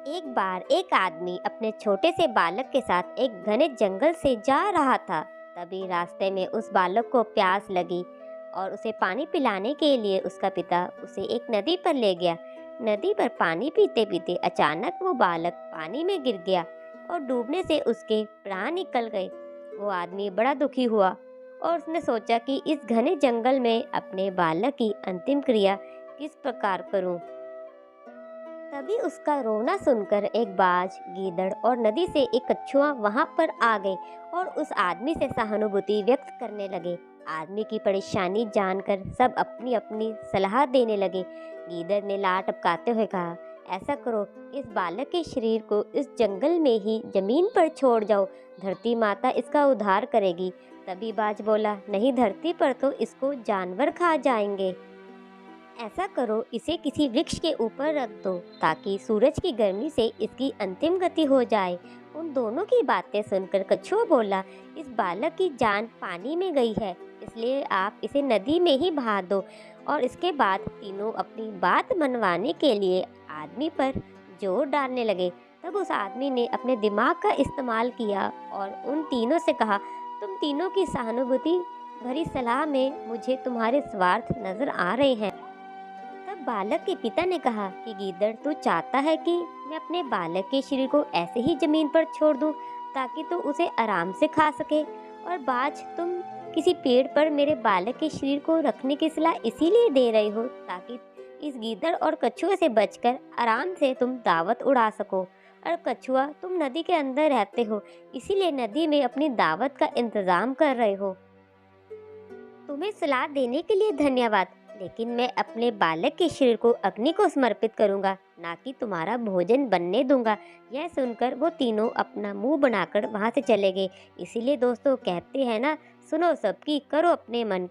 एक बार एक आदमी अपने छोटे से बालक के साथ एक घने जंगल से जा रहा था। तभी रास्ते में उस बालक को प्यास लगी और उसे पानी पिलाने के लिए उसका पिता उसे एक नदी पर ले गया। नदी पर पानी पीते पीते अचानक वो बालक पानी में गिर गया और डूबने से उसके प्राण निकल गए। वो आदमी बड़ा दुखी हुआ और उसने सोचा कि इस घने जंगल में अपने बालक की अंतिम क्रिया किस प्रकार करूं। तभी उसका रोना सुनकर एक बाज, गीदड़ और नदी से एक कछुआ वहां पर आ गए और उस आदमी से सहानुभूति व्यक्त करने लगे। आदमी की परेशानी जानकर सब अपनी अपनी सलाह देने लगे। गीदड़ ने लार टपकाते हुए कहा, ऐसा करो, इस बालक के शरीर को इस जंगल में ही जमीन पर छोड़ जाओ, धरती माता इसका उद्धार करेगी। तभी बाज बोला, नहीं, धरती पर तो इसको जानवर खा जाएंगे। ऐसा करो, इसे किसी वृक्ष के ऊपर रख दो ताकि सूरज की गर्मी से इसकी अंतिम गति हो जाए। उन दोनों की बातें सुनकर कछुआ बोला, इस बालक की जान पानी में गई है, इसलिए आप इसे नदी में ही बहा दो। और इसके बाद तीनों अपनी बात मनवाने के लिए आदमी पर जोर डालने लगे। तब उस आदमी ने अपने दिमाग का इस्तेमाल किया और उन तीनों से कहा, तुम तीनों की सहानुभूति भरी सलाह में मुझे तुम्हारे स्वार्थ नजर आ रहे हैं। तब बालक के पिता ने कहा कि गीदड़, तू चाहता है कि मैं अपने बालक के शरीर को ऐसे ही जमीन पर छोड़ दूं ताकि तू उसे आराम से खा सके, और बाज, तुम किसी पेड़ पर मेरे बालक के शरीर को रखने की सलाह इसीलिए दे रहे हो ताकि इस गीदड़ और कछुए से बचकर आराम से तुम दावत उड़ा सको। और कछुआ, तुम नदी के अंदर रहते हो, इसीलिए नदी में अपनी दावत का इंतजाम कर रहे हो। तुम्हें सलाह देने के लिए धन्यवाद, लेकिन मैं अपने बालक के शरीर को अग्नि को समर्पित करूंगा, ना कि तुम्हारा भोजन बनने दूंगा। यह सुनकर वो तीनों अपना मुंह बनाकर वहां से चले गए। इसीलिए दोस्तों कहते हैं ना, सुनो सबकी, करो अपने मन की।